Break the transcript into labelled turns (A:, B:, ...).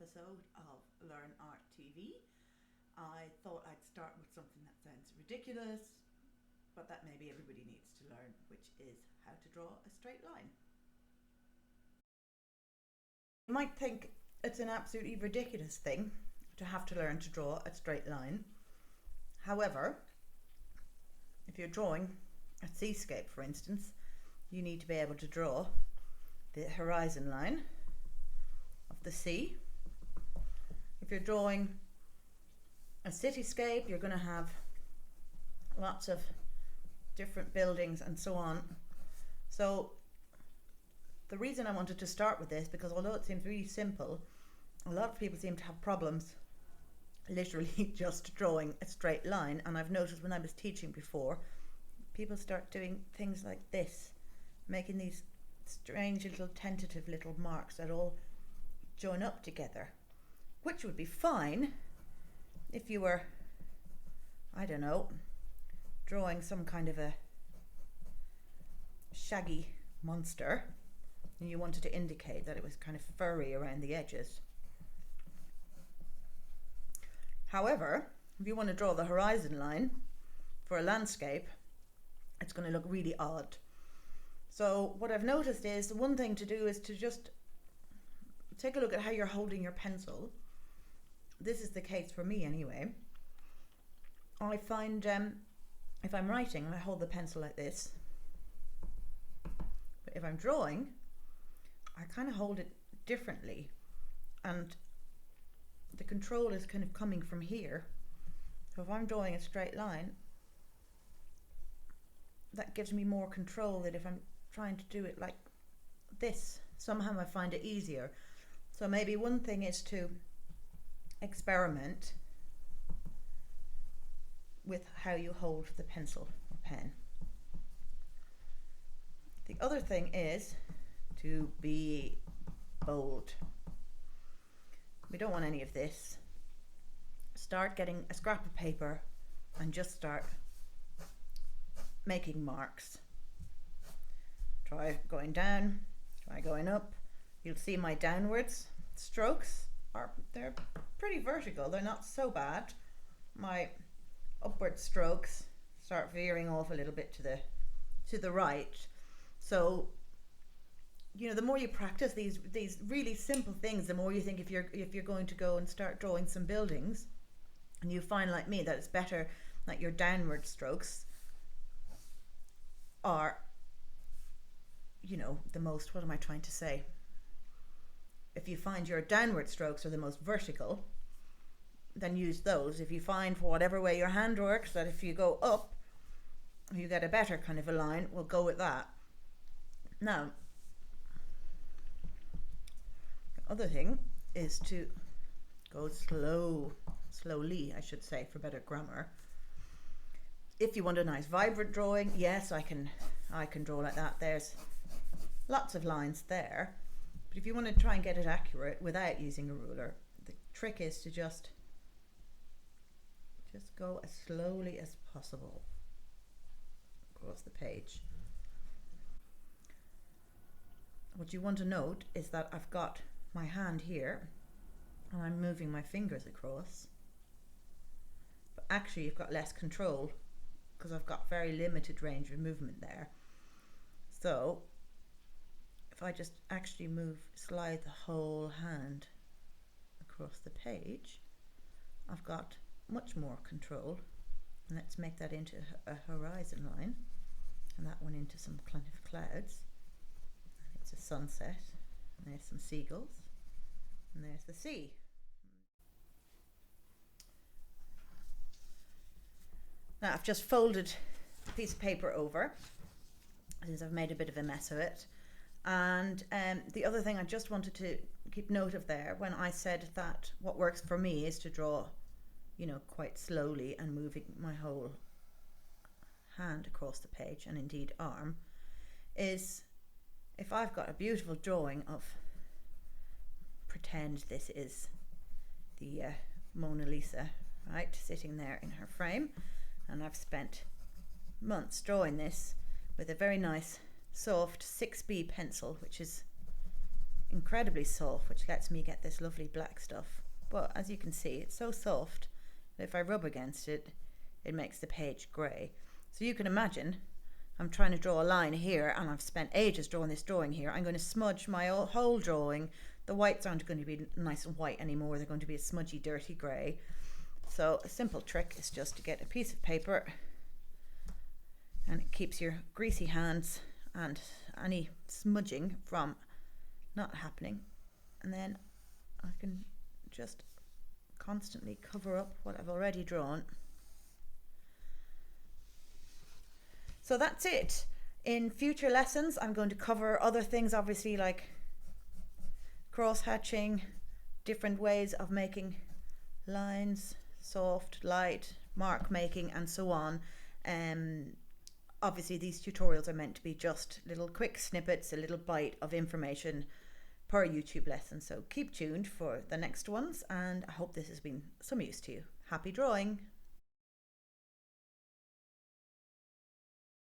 A: episode of Learn Art TV. I thought I'd start with something that sounds ridiculous, but that maybe everybody needs to learn, which is how to draw a straight line. You might think it's an absolutely ridiculous thing to have to learn to draw a straight line. However, if you're drawing a seascape, for instance, you need to be able to draw the horizon line of the sea. If you're drawing a cityscape, you're going to have lots of different buildings and so on. So the reason I wanted to start with this, because although it seems really simple, a lot of people seem to have problems literally just drawing a straight line. And I've noticed when I was teaching before, people start doing things like this, making these strange little tentative little marks that all join up together, which would be fine if you were, I don't know, drawing some kind of a shaggy monster and you wanted to indicate that it was kind of furry around the edges. However, if you want to draw the horizon line for a landscape, it's going to look really odd. So what I've noticed is one thing to do is to just take a look at how you're holding your pencil. This is the case for me anyway. I find if I'm writing, I hold the pencil like this. But if I'm drawing, I kind of hold it differently. And the control is kind of coming from here. So if I'm drawing a straight line, that gives me more control than if I'm trying to do it like this. Somehow I find it easier. So maybe one thing is to experiment with how you hold the pencil or pen. The other thing is to be bold. We don't want any of this. Start getting a scrap of paper and just start making marks. Try going down, try going up. You'll see my downwards strokes they're pretty vertical. They're not so bad. My upward strokes start veering off a little bit to the right. So, you know, the more you practice these really simple things, the more you think if you're going to go and start drawing some buildings, and you find like me that it's better that your downward strokes are, you know, the most, what am I trying to say? If you find your downward strokes are the most vertical, then use those. If you find for whatever way your hand works that if you go up, you get a better kind of a line, we'll go with that. Now, the other thing is to go slowly, I should say, for better grammar. If you want a nice vibrant drawing, yes, I can draw like that. There's lots of lines there. But if you want to try and get it accurate without using a ruler, the trick is to just go as slowly as possible across the page. What you want to note is that I've got my hand here and I'm moving my fingers across. But actually you've got less control because I've got very limited range of movement there. So if I just actually slide the whole hand across the page, I've got much more control. And let's make that into a horizon line, and that one into some kind of clouds. And it's a sunset, and there's some seagulls, and there's the sea. Now I've just folded a piece of paper over, since I've made a bit of a mess of it. And the other thing I just wanted to keep note of there, when I said that what works for me is to draw, you know, quite slowly and moving my whole hand across the page, and indeed arm, is if I've got a beautiful drawing of, pretend this is the Mona Lisa, right, sitting there in her frame, and I've spent months drawing this with a very nice soft 6B pencil, which is incredibly soft, which lets me get this lovely black stuff. But as you can see, it's so soft that if I rub against it, it makes the page grey. So you can imagine I'm trying to draw a line here, and I've spent ages drawing this drawing here. I'm going to smudge my whole drawing. The whites aren't going to be nice and white anymore. They're going to be a smudgy, dirty grey. So a simple trick is just to get a piece of paper, and it keeps your greasy hands and any smudging from not happening. And then I can just constantly cover up what I've already drawn. So that's it. In future lessons, I'm going to cover other things, obviously, like cross hatching, different ways of making lines, soft, light, mark making, and so on. Obviously, these tutorials are meant to be just little quick snippets, a little bite of information per YouTube lesson. So keep tuned for the next ones, and I hope this has been some use to you. Happy drawing!